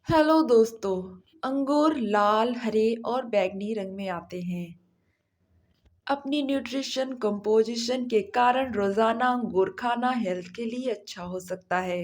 Hello दोस्तों। अंगूर लाल, हरे और बैंगनी रंग में आते हैं। अपनी न्यूट्रिशन कंपोजिशन के कारण रोजाना अंगूर खाना हेल्थ के लिए अच्छा हो सकता है।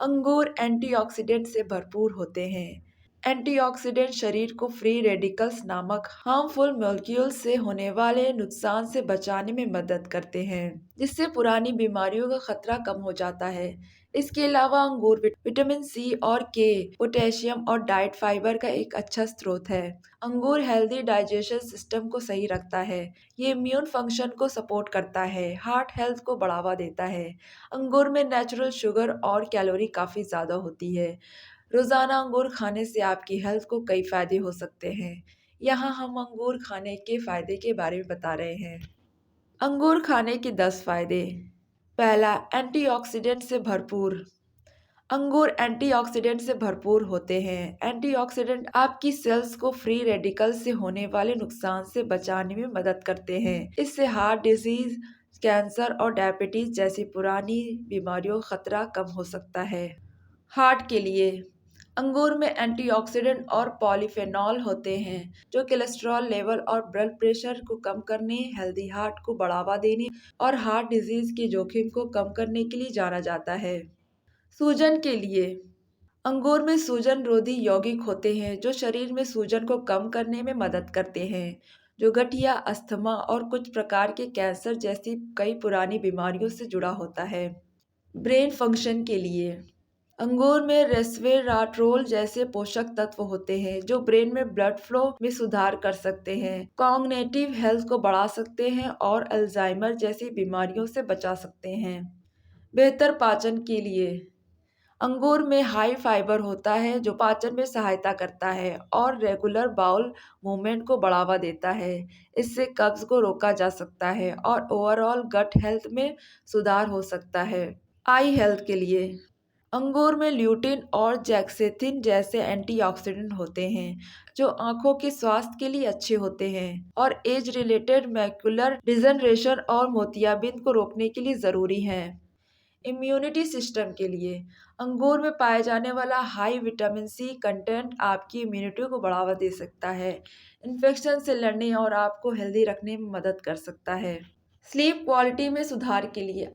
अंगूर एंटीऑक्सीडेंट से भरपूर होते हैं। एंटीऑक्सीडेंट शरीर को फ्री रेडिकल्स नामक हार्मफुल मॉलिक्यूल्स से होने वाले नुकसान से बचाने में मदद करते हैं, जिससे पुरानी बीमारियों का खतरा कम हो जाता है। इसके अलावा अंगूर विटामिन सी और के, पोटेशियम और डाइट फाइबर का एक अच्छा स्रोत है। अंगूर हेल्दी डाइजेशन सिस्टम को सही रखता है। ये इम्यून फंक्शन को सपोर्ट करता है, हार्ट हेल्थ को बढ़ावा देता है। अंगूर में नेचुरल शुगर और कैलोरी काफ़ी ज़्यादा होती है। रोज़ाना अंगूर खाने से आपकी हेल्थ को कई फ़ायदे हो सकते हैं। यहाँ हम अंगूर खाने के फ़ायदे के बारे में बता रहे हैं। अंगूर खाने के 10 फ़ायदे। पहला, एंटीऑक्सीडेंट से भरपूर। अंगूर एंटीऑक्सीडेंट से भरपूर होते हैं। एंटीऑक्सीडेंट आपकी सेल्स को फ्री रेडिकल्स से होने वाले नुकसान से बचाने में मदद करते हैं। इससे हार्ट डिजीज, कैंसर और डायबिटीज जैसी पुरानी बीमारियों का खतरा कम हो सकता है। हार्ट के लिए अंगूर में एंटीऑक्सीडेंट और पॉलीफेनॉल होते हैं, जो कोलेस्ट्रॉल लेवल और ब्लड प्रेशर को कम करने, हेल्दी हार्ट को बढ़ावा देने और हार्ट डिजीज के जोखिम को कम करने के लिए जाना जाता है। सूजन के लिए अंगूर में सूजन रोधी यौगिक होते हैं, जो शरीर में सूजन को कम करने में मदद करते हैं, जो गठिया, अस्थमा और कुछ प्रकार के कैंसर जैसी कई पुरानी बीमारियों से जुड़ा होता है। ब्रेन फंक्शन के लिए अंगूर में रेस्वेराट्रोल जैसे पोषक तत्व होते हैं, जो ब्रेन में ब्लड फ्लो में सुधार कर सकते हैं, कॉग्निटिव हेल्थ को बढ़ा सकते हैं और अल्जाइमर जैसी बीमारियों से बचा सकते हैं। बेहतर पाचन के लिए अंगूर में हाई फाइबर होता है, जो पाचन में सहायता करता है और रेगुलर बाउल मूवमेंट को बढ़ावा देता है। इससे कब्ज को रोका जा सकता है और ओवरऑल गट हेल्थ में सुधार हो सकता है। आई हेल्थ के लिए अंगूर में ल्यूटिन और जैक्सेथिन जैसे एंटीऑक्सीडेंट होते हैं, जो आंखों के स्वास्थ्य के लिए अच्छे होते हैं और एज रिलेटेड मैकुलर डिजनरेशन और मोतियाबिंद को रोकने के लिए ज़रूरी हैं। इम्यूनिटी सिस्टम के लिए अंगूर में पाए जाने वाला हाई विटामिन सी कंटेंट आपकी इम्यूनिटी को बढ़ावा दे सकता है, इन्फेक्शन से लड़ने और आपको हेल्दी रखने में मदद कर सकता है। स्लीप क्वालिटी में सुधार के लिए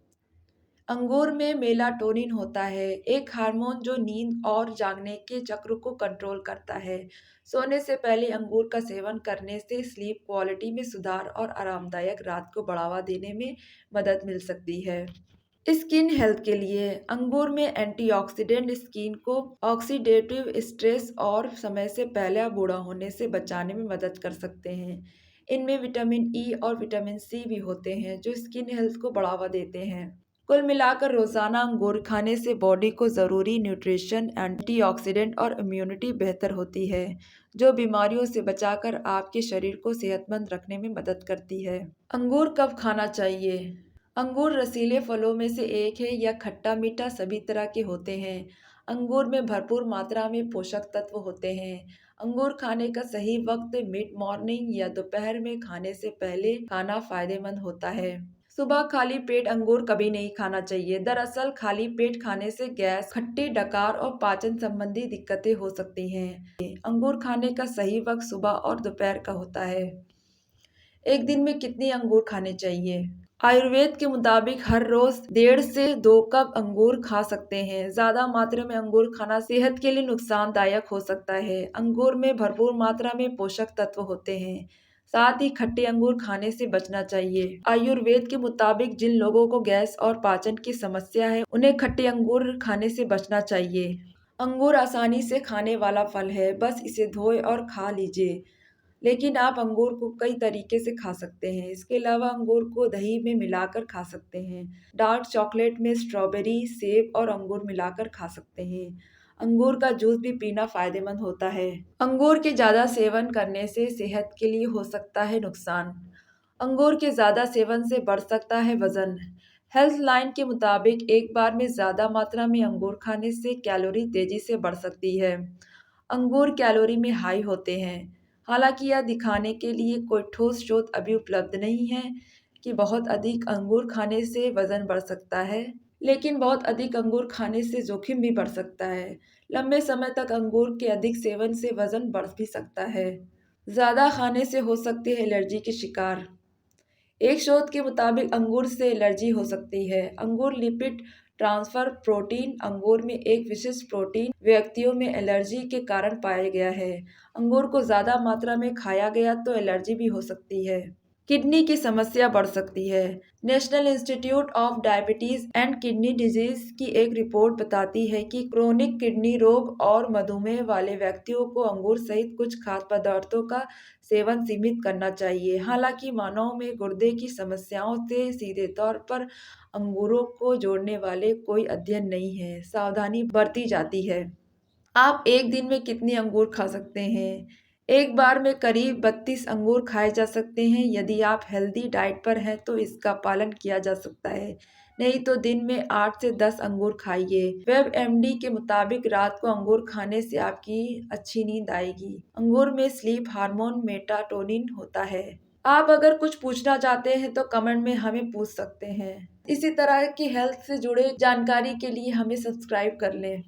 अंगूर में मेलाटोनिन होता है, एक हार्मोन जो नींद और जागने के चक्र को कंट्रोल करता है। सोने से पहले अंगूर का सेवन करने से स्लीप क्वालिटी में सुधार और आरामदायक रात को बढ़ावा देने में मदद मिल सकती है। स्किन हेल्थ के लिए अंगूर में एंटीऑक्सीडेंट स्किन को ऑक्सीडेटिव स्ट्रेस और समय से पहले बूढ़ा होने से बचाने में मदद कर सकते हैं। इनमें विटामिन ई और विटामिन सी भी होते हैं, जो स्किन हेल्थ को बढ़ावा देते हैं। कुल मिलाकर रोजाना अंगूर खाने से बॉडी को ज़रूरी न्यूट्रिशन, एंटीऑक्सीडेंट और इम्यूनिटी बेहतर होती है, जो बीमारियों से बचाकर आपके शरीर को सेहतमंद रखने में मदद करती है। अंगूर कब खाना चाहिए? अंगूर रसीले फलों में से एक है। यह खट्टा मीठा सभी तरह के होते हैं। अंगूर में भरपूर मात्रा में पोषक तत्व होते हैं। अंगूर खाने का सही वक्त मिड मॉर्निंग या दोपहर में खाने से पहले खाना फायदेमंद होता है। सुबह खाली पेट अंगूर कभी नहीं खाना चाहिए। दरअसल खाली पेट खाने से गैस, खट्टी डकार और पाचन संबंधी दिक्कतें हो सकती हैं। अंगूर खाने का सही वक्त सुबह और दोपहर का होता है। एक दिन में कितने अंगूर खाने चाहिए? आयुर्वेद के मुताबिक हर रोज 1.5 से 2 कप अंगूर खा सकते हैं। ज्यादा मात्रा में अंगूर खाना सेहत के लिए नुकसानदायक हो सकता है। अंगूर में भरपूर मात्रा में पोषक तत्व होते हैं, साथ ही खट्टे अंगूर खाने से बचना चाहिए। आयुर्वेद के मुताबिक जिन लोगों को गैस और पाचन की समस्या है, उन्हें खट्टे अंगूर खाने से बचना चाहिए। अंगूर आसानी से खाने वाला फल है, बस इसे धोए और खा लीजिए। लेकिन आप अंगूर को कई तरीके से खा सकते हैं। इसके अलावा अंगूर को दही में मिलाकर खा सकते हैं। डार्क चॉकलेट में स्ट्रॉबेरी, सेब और अंगूर मिलाकर खा सकते हैं। अंगूर का जूस भी पीना फायदेमंद होता है। अंगूर के ज़्यादा सेवन करने से सेहत के लिए हो सकता है नुकसान। अंगूर के ज़्यादा सेवन से बढ़ सकता है वजन। हेल्थ लाइन के मुताबिक एक बार में ज़्यादा मात्रा में अंगूर खाने से कैलोरी तेजी से बढ़ सकती है। अंगूर कैलोरी में हाई होते हैं। हालांकि यह दिखाने के लिए कोई ठोस शोध अभी उपलब्ध नहीं है कि बहुत अधिक अंगूर खाने से वजन बढ़ सकता है। लेकिन बहुत अधिक अंगूर खाने से जोखिम भी बढ़ सकता है। लंबे समय तक अंगूर के अधिक सेवन से वजन बढ़ भी सकता है। ज़्यादा खाने से हो सकती है एलर्जी के शिकार। एक शोध के मुताबिक अंगूर से एलर्जी हो सकती है। अंगूर लिपिड ट्रांसफर प्रोटीन अंगूर में एक विशिष्ट प्रोटीन व्यक्तियों में एलर्जी के कारण पाया गया है। अंगूर को ज़्यादा मात्रा में खाया गया तो एलर्जी भी हो सकती है। किडनी की समस्या बढ़ सकती है। National institute of diabetes and kidney disease की एक रिपोर्ट बताती है कि क्रोनिक किडनी रोग और मधुमेह वाले व्यक्तियों को अंगूर सहित कुछ खाद्य पदार्थों का सेवन सीमित करना चाहिए। हालांकि मानव में गुर्दे की समस्याओं से सीधे तौर पर अंगूरों को जोड़ने वाले कोई अध्ययन नहीं है। सावधानी बरती जाती है। आप एक दिन में कितने अंगूर खा सकते हैं? एक बार में करीब 32 अंगूर खाए जा सकते हैं। यदि आप हेल्दी डाइट पर हैं तो इसका पालन किया जा सकता है। नहीं तो दिन में 8 से 10 अंगूर खाइए। वेब एमडी के मुताबिक रात को अंगूर खाने से आपकी अच्छी नींद आएगी। अंगूर में स्लीप हार्मोन मेलाटोनिन होता है। आप अगर कुछ पूछना चाहते हैं तो कमेंट में हमें पूछ सकते हैं। इसी तरह की हेल्थ से जुड़े जानकारी के लिए हमें सब्सक्राइब कर लें।